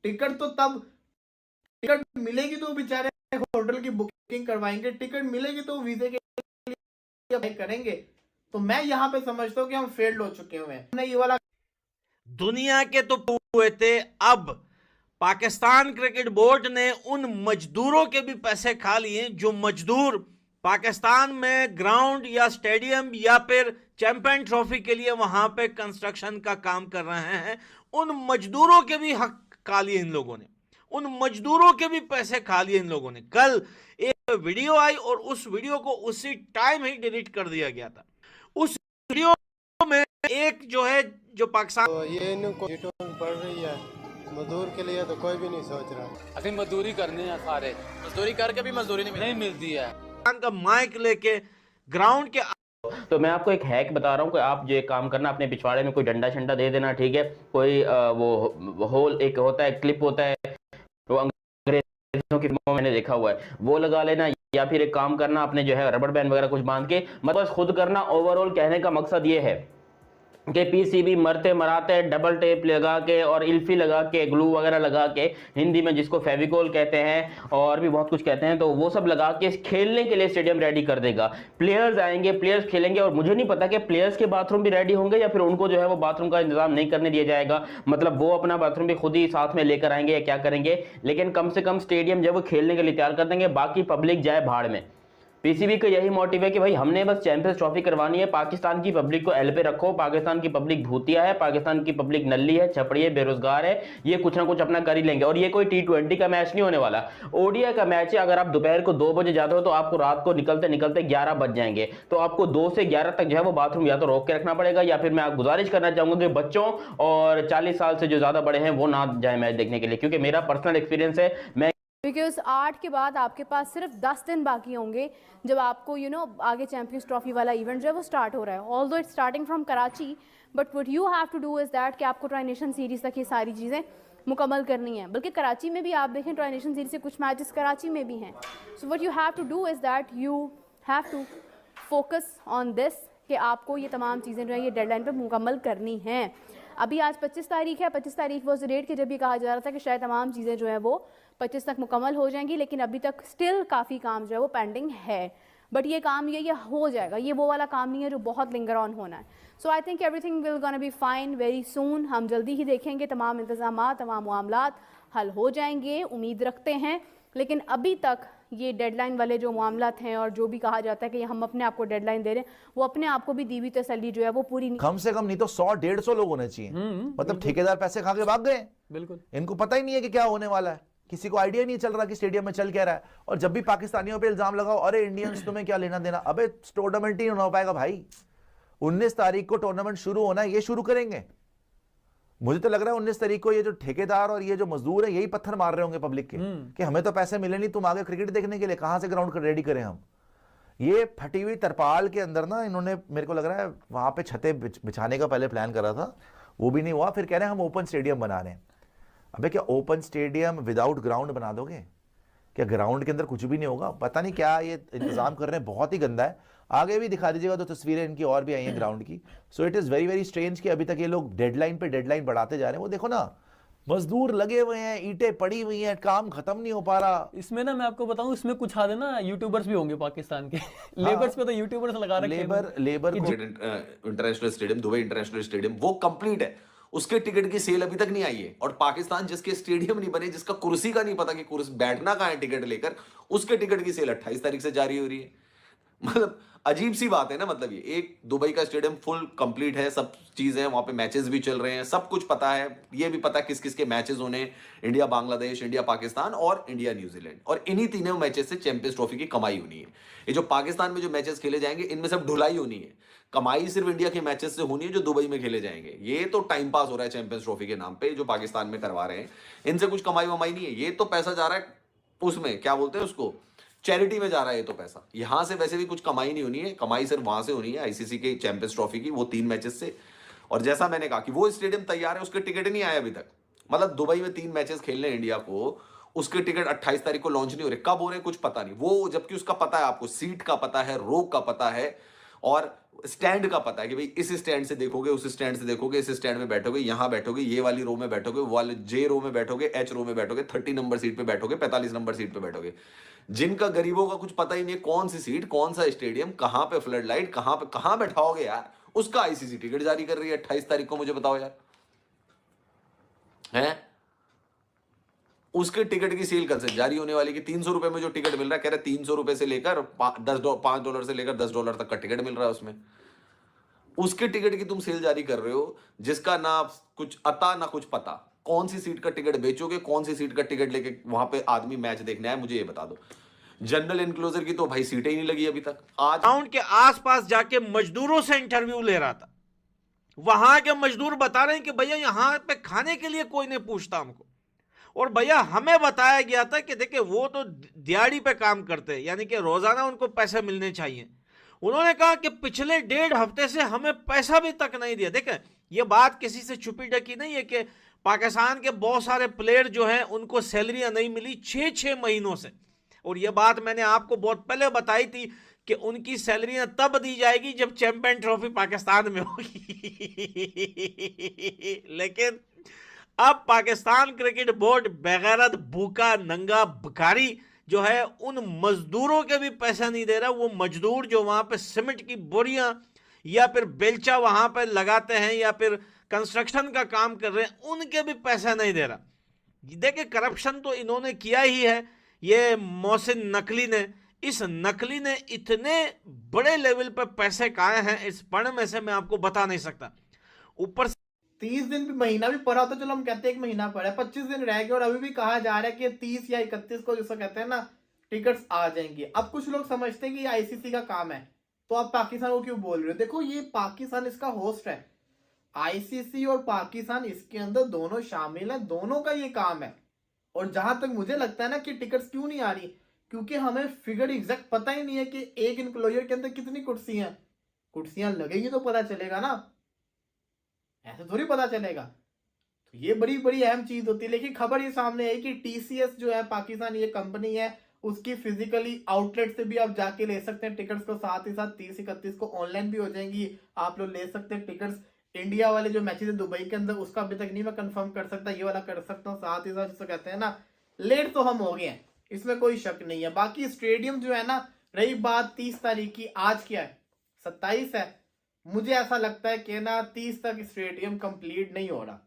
Ticket तो तब ticket मिलेगी तो बेचारे होटल की बुकिंग करवाएंगे, टिकट मिलेगी तो वीजे के लिए अप्लाई करेंगे। तो मैं यहाँ पे समझता हूँ कि हम फेल्ड हो चुके हुए हैं। हमने ये वाला दुनिया के तो हुए थे, अब पाकिस्तान क्रिकेट बोर्ड ने उन मजदूरों के भी पैसे खा लिए जो मजदूर पाकिस्तान में ग्राउंड या स्टेडियम या फिर चैंपियन ट्रॉफी के लिए वहां पे कंस्ट्रक्शन का काम कर रहे हैं। उन मजदूरों के भी हक खा लिए इन लोगों ने, उन मजदूरों के भी पैसे खा लिए इन लोगों ने। कल एक वीडियो आई और उस वीडियो को उसी टाइम ही डिलीट कर दिया गया था। उस वीडियो में एक जो है जो पाकिस्तान तो ये इनको सीटों बढ़ रही है, मजदूर के लिए तो कोई भी नहीं सोच रहा। अभी मजदूरी करनी है, सारे मजदूरी करके भी मजदूरी नहीं मिलती है। का माइक लेके ग्राउंड के तो मैं आपको एक हैक बता रहा हूँ कि आप जो काम करना, अपने पिछवाड़े में कोई डंडा शंडा दे देना, ठीक है। कोई वो होल एक होता है, क्लिप होता है, वो अंग्रेजों की फिल्मों में मैंने देखा हुआ है, वो लगा लेना। या फिर एक काम करना, अपने जो है रबड़ बैंड वगैरह कुछ बांध के, मतलब खुद करना। ओवरऑल कहने का मकसद ये है कि पीसीबी मरते मराते डबल टेप लगा के और इल्फी लगा के, ग्लू वगैरह लगा के, हिंदी में जिसको फेविकोल कहते हैं और भी बहुत कुछ कहते हैं, तो वो सब लगा के खेलने के लिए स्टेडियम रेडी कर देगा। प्लेयर्स आएंगे, प्लेयर्स खेलेंगे, और मुझे नहीं पता कि प्लेयर्स के बाथरूम भी रेडी होंगे या फिर उनको जो है वो बाथरूम का इंतजाम नहीं करने दिया जाएगा, मतलब वो अपना बाथरूम भी खुद ही साथ में लेकर आएंगे या क्या करेंगे। लेकिन कम से कम स्टेडियम जब वो खेलने के लिए तैयार कर देंगे, बाकी पब्लिक जाए भाड़ में। पीसीबी का यही मोटिव है कि भाई हमने बस चैंपियंस ट्रॉफी करवानी है, पाकिस्तान की पब्लिक को एल पे रखो। पाकिस्तान की पब्लिक भूतिया है, पाकिस्तान की पब्लिक नल्ली है, छपड़ी है, बेरोजगार है, ये कुछ ना कुछ अपना कर ही लेंगे। और ये कोई T20 का मैच नहीं होने वाला, ओडीआई का मैच है। अगर आप दोपहर को 2 बजे जाते हो तो आपको रात को निकलते निकलते 11 बज जाएंगे, तो आपको 2 से 11 तक जो है वो बाथरूम या तो रोक के रखना पड़ेगा, या फिर मैं आप गुजारिश करना चाहूंगा कि बच्चों और 40 साल से जो ज्यादा बड़े हैं वो ना जाए मैच देखने के लिए, क्योंकि मेरा पर्सनल एक्सपीरियंस है। मैं बिकॉज 8 के बाद आपके पास सिर्फ 10 दिन बाकी होंगे जब आपको आगे चैंपियंस ट्रॉफी वाला इवेंट जो है वो स्टार्ट हो रहा है। Although it's starting from Karachi, but what you have to do is that कि आपको ट्राई नेशन सीरीज़ तक ये सारी चीज़ें मुकम्मल करनी है। बल्कि कराची में भी आप देखें, ट्राई नेशन सीरीज़ से कुछ मैचेस कराची में भी हैं। So what you have to do is that you have to focus on this कि आपको ये तमाम चीज़ें जो है ये डेडलाइन पर मुकम्मल करनी हैं। अभी आज 25 तारीख है, 25 तारीख वॉज द डेट कि जब ये कहा जा रहा था कि शायद तमाम चीज़ें जो है वो 25 तक मुकम्मल हो जाएंगी, लेकिन अभी तक स्टिल काफ़ी काम जो है वो पेंडिंग है। बट ये काम ये हो जाएगा, ये वो वाला काम नहीं है जो बहुत लिंगर ऑन होना है। So I think everything will gonna be fine very soon. हम जल्दी ही देखेंगे तमाम इंतजाम, तमाम मामलात हल हो जाएंगे, उम्मीद रखते हैं। लेकिन अभी तक ये डेडलाइन वाले जो मामलात हैं और जो भी कहा जाता है कि हम अपने आप को डेडलाइन दे रहे हैं, वो अपने आप को भी दी हुई तसल्ली जो है वो पूरी कम से कम नहीं तो 100-150 लोग होने चाहिए। मतलब ठेकेदार पैसे खा के भाग गए, बिल्कुल इनको पता ही नहीं है कि क्या होने वाला है, किसी को आइडिया नहीं चल रहा कि स्टेडियम में चल क्या रहा है। और जब भी पाकिस्तानियों पे इल्जाम लगाओ, अरे इंडियंस तुम्हें क्या लेना देना, अबे टूर्नामेंट ही नहीं हो पाएगा भाई। 19 तारीख को टूर्नामेंट शुरू होना है, ये शुरू करेंगे। मुझे तो लग रहा है 19 तारीख को ये जो ठेकेदार और ये जो मजदूर है यही पत्थर मार रहे होंगे पब्लिक के कि हमें तो पैसे मिले नहीं, तुम आगे क्रिकेट देखने के लिए कहां से ग्राउंड रेडी करें हम। ये फटी हुई तरपाल के अंदर ना इन्होंने, मेरे को लग रहा है वहां पे छतें बिछाने का पहले प्लान करा था, वो भी नहीं हुआ। फिर कह रहे हैं हम ओपन स्टेडियम बना रहे हैं। अबे क्या ओपन स्टेडियम विदाउट ग्राउंड बना दोगे? क्या ग्राउंड के अंदर कुछ भी नहीं होगा? पता नहीं क्या ये इंतजाम कर रहे हैं, बहुत ही गंदा है। आगे भी दिखा दीजिएगा तो तस्वीरें इनकी और भी आई हैं ग्राउंड की। So it is very very strange कि अभी तक ये लोग डेडलाइन पे डेडलाइन बढ़ाते जा रहे हैं। वो देखो ना, मजदूर लगे हुए हैं, ईंटें पड़ी हुई हैं, काम खत्म नहीं हो पा रहा। इसमें ना मैं आपको बताऊं, इसमें कुछ आधे ना यूट्यूबर्स भी होंगे पाकिस्तान के। लेबर्स पे तो यूट्यूबर्स लगा रखे हैं। Labour international stadium, Dubai international stadium वो कंप्लीट है, उसके टिकट की सेल अभी तक नहीं आई है। और पाकिस्तान जिसके स्टेडियम नहीं बने, जिसका कुर्सी का नहीं पता कि कुर्सी बैठना कहां है टिकट लेकर, उसके टिकट की सेल 28 तारीख से जारी हो रही है। मतलब अजीब सी बात है ना। मतलब ये एक दुबई का स्टेडियम फुल कंप्लीट है, सब चीजें, वहां पे मैचेस भी चल रहे हैं, सब कुछ पता है। ये भी पता किस किस के मैचेस होने, इंडिया बांग्लादेश, इंडिया पाकिस्तान और इंडिया न्यूजीलैंड, और इन्हीं तीनों मैचेस से चैंपियंस ट्रॉफी की कमाई होनी है। ये जो पाकिस्तान में जो मैचेस खेले जाएंगे, इनमें सब ढुलाई होनी है। कमाई सिर्फ इंडिया के मैचेस से होनी है जो दुबई में खेले जाएंगे। ये तो टाइम पास हो रहा है चैंपियंस ट्रॉफी के नाम पे जो पाकिस्तान में करवा रहे हैं, इनसे कुछ कमाई वमाई नहीं है। ये तो पैसा जा रहा है उसमें, क्या बोलते हैं उसको, चैरिटी में जा रहा है ये तो पैसा। यहां से वैसे भी कुछ कमाई नहीं होनी है, कमाई सिर्फ वहां से होनी है आईसीसी के चैंपियंस ट्रॉफी की, वो 3 मैचेस से। और जैसा मैंने कहा कि वो स्टेडियम तैयार है, उसके टिकट नहीं आए अभी तक। मतलब दुबई में 3 मैचेस खेलने इंडिया को, उसके टिकट 28 तारीख को लॉन्च नहीं हो रहे, कब हो रहे कुछ पता नहीं। वो जबकि उसका पता है आपको, सीट का पता है, रो का पता है, और स्टैंड का पता है कि भाई इस स्टैंड से देखोगे, उस स्टैंड से देखोगे, इस स्टैंड में बैठोगे, यहां बैठोगे, ये वाली रो में बैठोगे, वो वाले जे रो में बैठोगे, एच रो में बैठोगे, 30 नंबर सीट पे बैठोगे, 45 नंबर सीट पे बैठोगे। जिनका गरीबों का कुछ पता ही नहीं है कौन सी सीट, कौन सा स्टेडियम, कहां पे फ्लड लाइट, कहां बैठाओगे यार, उसका आईसीसी टिकट जारी कर रही है 28 तारीख को। मुझे बताओ यार, है उसके टिकट की सेल कल से जारी होने वाली कि 300 रुपए में जो टिकट मिल रहा है, कह रहे 300 रुपए से लेकर $5 से लेकर $10 तक का टिकट मिल रहा है उसमें। उसके टिकट की तुम सेल जारी कर रहे हो जिसका ना कुछ अता ना कुछ पता। कौन सी सीट का टिकट बेचोगे, कौन सी सीट का टिकट लेके वहां पे आदमी मैच देखने आए, मुझे ये बता दो। जनरल इनक्लोजर की तो भाई सीटें ही नहीं लगी अभी तक। आज ग्राउंड के आसपास जाके मजदूरों से इंटरव्यू ले रहा था, वहां के मजदूर बता रहे हैं कि भैया यहां पे खाने के लिए कोई नहीं पूछता हमको, और भैया हमें बताया गया था कि देखिए वो तो दिहाड़ी पे काम करते हैं, यानी कि रोजाना उनको पैसे मिलने चाहिए। उन्होंने कहा कि पिछले 1.5 हफ्ते से हमें पैसा भी तक नहीं दिया। देखें, ये बात किसी से छुपी ढकी नहीं है कि पाकिस्तान के बहुत सारे प्लेयर जो हैं उनको सैलरियां नहीं मिली 6-6 महीनों से, और यह बात मैंने आपको बहुत पहले बताई थी कि उनकी सैलरियां तब दी जाएगी जब चैंपियन ट्रॉफी पाकिस्तान में होगी। लेकिन अब पाकिस्तान क्रिकेट बोर्ड बेगैरत भूखा नंगा भिखारी जो है उन मजदूरों के भी पैसा नहीं दे रहा। वो मजदूर जो वहां पे सीमेंट की बोरियां या फिर बेलचा वहां पे लगाते हैं या फिर कंस्ट्रक्शन का काम कर रहे हैं, उनके भी पैसा नहीं दे रहा। देखिए, करप्शन तो इन्होंने किया ही है, ये मोहसिन नकली ने, इस नकली ने इतने बड़े लेवल पर पैसे खाए हैं, इस पढ़ में से मैं आपको बता नहीं सकता। ऊपर 30 दिन भी, महीना भी पड़ा तो चलो हम कहते हैं 1 महीना पड़ा है, 25 दिन रह गए और अभी भी कहा जा रहा है कि 30 या 31 को जिसको कहते हैं ना टिकट्स आ जाएंगे। अब कुछ लोग समझते हैं कि ये आईसीसी का काम है, तो आप पाकिस्तान को क्यों बोल रहे हो? देखो, ये पाकिस्तान इसका होस्ट है, आईसीसी और पाकिस्तान इसके अंदर दोनों शामिल है, दोनों का ये काम है। और जहां तक मुझे लगता है ना कि टिकट्स क्यों नहीं आ रही, क्योंकि हमें फिगर एग्जैक्ट पता ही नहीं है कि एक इनक्लोजर के अंदर कितनी कुर्सियां लगेगी तो पता चलेगा ना, ऐसे थोड़ी पता चलेगा। तो ये बड़ी बड़ी अहम चीज होती है। लेकिन खबर ये सामने है कि टीसीएस जो है पाकिस्तान, ये कंपनी है, उसकी फिजिकली आउटलेट से भी आप जाके ले सकते हैं टिकट्स को। साथ ही साथ 30-31 को ऑनलाइन भी हो जाएंगी, आप लोग ले सकते हैं टिकट्स। इंडिया वाले जो मैचेस है दुबई के अंदर, उसका अभी तक नहीं मैं कंफर्म कर सकता, ये वाला कर सकता हूँ। साथ ही साथ जिसको कहते हैं ना, लेट तो हम हो गए हैं, इसमें कोई शक नहीं है। बाकी स्टेडियम जो है ना, रही बात 30 तारीख की, आज क्या है, 27 है, मुझे ऐसा लगता है कि ना 30 तक स्टेडियम कंप्लीट नहीं हो रहा,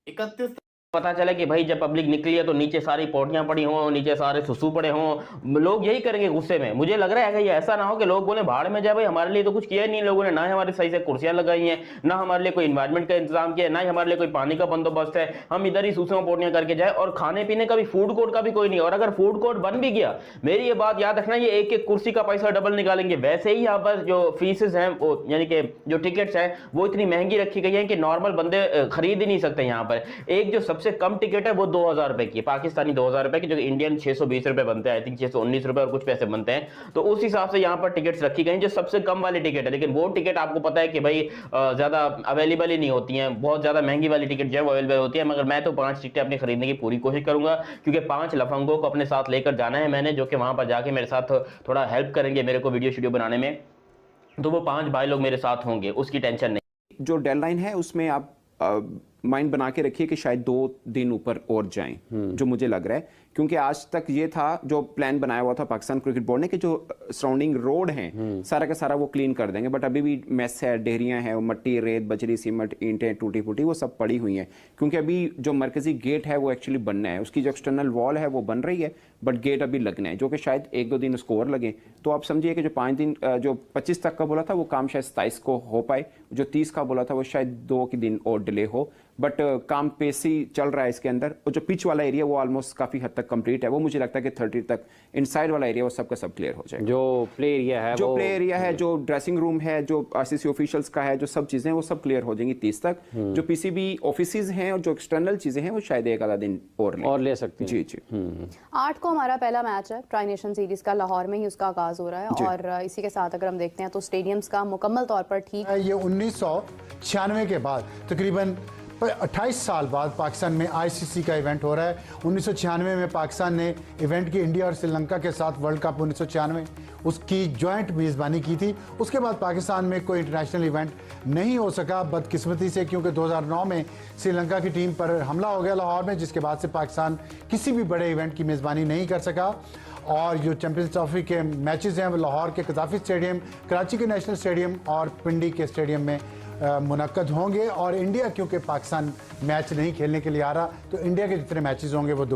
31 पता चला कि भाई जब पब्लिक निकली है तो नीचे सारी पोटियां पड़ी हों, नीचे सारे सुसु पड़े हों, लोग यही करेंगे गुस्से में। मुझे लग रहा है कि ये ऐसा ना हो कि लोग बोले भाड़ में जाए, भाई हमारे लिए तो कुछ किया ही नहीं लोगों ने, ना हमारे सही से कुर्सियां लगाई हैं, ना हमारे लिए कोई इन्वायरमेंट का इंतजाम किया है, ना ही हमारे लिए कोई पानी का बंदोबस्त है। हम इधर ही सुसुओं पोटियां करके जाए, और खाने पीने का भी फूड कोर्ट का भी कोई नहीं। और अगर फूड कोर्ट बन भी गया, मेरी ये बात याद रखना, ये एक एक कुर्सी का पैसा डबल निकालेंगे। वैसे ही यहाँ पर जो फीसेस हैं, यानी कि जो टिकट्स हैं, वो इतनी महंगी रखी गई है कि नॉर्मल बंदे खरीद ही नहीं सकते। यहाँ पर एक जो सबसे कम टिकट है वो 2000 रुपए की, पाकिस्तानी 2000 रुपए की, जो इंडियन 620 रुपए बनते हैं, आई थिंक 619 रुपए और कुछ पैसे बनते हैं। तो उस हिसाब से यहाँ पर टिकट्स रखी गई जो सबसे कम वाली टिकट है। लेकिन वो टिकट आपको पता है कि भाई ज्यादा अवेलेबल ही नहीं होती हैं, बहुत ज्यादा महंगी वाली टिकट जो है वो अवेलेबल होती है। मगर मैं तो 5 टिकटें अपनी खरीदने की पूरी कोशिश करूंगा, क्योंकि 5 लफंगों को अपने साथ लेकर जाना है मैंने, जो कि वहां पर जाके मेरे साथ थोड़ा हेल्प करेंगे मेरे को वीडियो बनाने में। तो वो 5 भाई लोग मेरे साथ होंगे, उसकी टेंशन नहीं। जो डेडलाइन है उसमें आप माइंड बना के रखिए कि शायद 2 दिन ऊपर और जाएं, जो मुझे लग रहा है, क्योंकि आज तक ये था जो प्लान बनाया हुआ था पाकिस्तान क्रिकेट बोर्ड ने कि जो सराउंडिंग रोड हैं सारा का सारा वो क्लीन कर देंगे, बट अभी भी मेस है, डेहरियां हैं, मट्टी, रेत, बजरी, सीमेंट, ईंटें टूटी फूटी वो सब पड़ी हुई हैं। क्योंकि अभी जो मरकजी गेट है वो एक्चुअली बनना है, उसकी जो एक्सटर्नल वॉल है वो बन रही है, बट गेट अभी लगना है, जो कि शायद 1-2 दिन उसको और लगे। तो आप समझिए कि जो 5 दिन, जो 25 तक का बोला था वो काम शायद 27 को हो पाए, जो 30 का बोला था वो शायद 2 दिन और डिले हो, बट काम पेसी चल रहा है इसके अंदर। और जो पिच वाला एरिया वो ऑलमोस्ट काफ़ी हद तक कंप्लीट है, वो मुझे लगता है कि 30 तक इनसाइड वाला एरिया वो सबका सब क्लियर हो जाएगा। जो प्ले एरिया है, जो ड्रेसिंग रूम है, जो आरसीसी ऑफिशियल्स का है, जो सब चीज़ें वो सब क्लियर हो जाएंगी 30 तक। जो पीसीबी ऑफिसेज हैं और जो एक्सटर्नल चीज़ें हैं वो शायद 1 आधा दिन और ले सकते हैं। जी 8 को हमारा पहला मैच है ट्राई नेशन सीरीज का, लाहौर में ही उसका आगाज हो रहा है। और इसी के साथ अगर हम देखते हैं तो स्टेडियम्स का मुकम्मल तौर पर ठीक, ये 1996 के बाद तकरीबन पर 28 साल बाद पाकिस्तान में आईसीसी का इवेंट हो रहा है। 1996 में पाकिस्तान ने इवेंट की इंडिया और श्रीलंका के साथ वर्ल्ड कप 1996 उसकी जॉइंट मेज़बानी की थी। उसके बाद पाकिस्तान में कोई इंटरनेशनल इवेंट नहीं हो सका बदकिस्मती से, क्योंकि 2009 में श्रीलंका की टीम पर हमला हो गया लाहौर में, जिसके बाद से पाकिस्तान किसी भी बड़े इवेंट की मेज़बानी नहीं कर सका। और जो चैंपियंस ट्रॉफी के मैचेस हैं वो लाहौर के कदाफी स्टेडियम, कराची के नेशनल स्टेडियम और पिंडी के स्टेडियम में मुनक्कद होंगे। और इंडिया क्योंकि पाकिस्तान मैच नहीं खेलने के लिए आ रहा, तो इंडिया के जितने मैचेस होंगे वो दुबई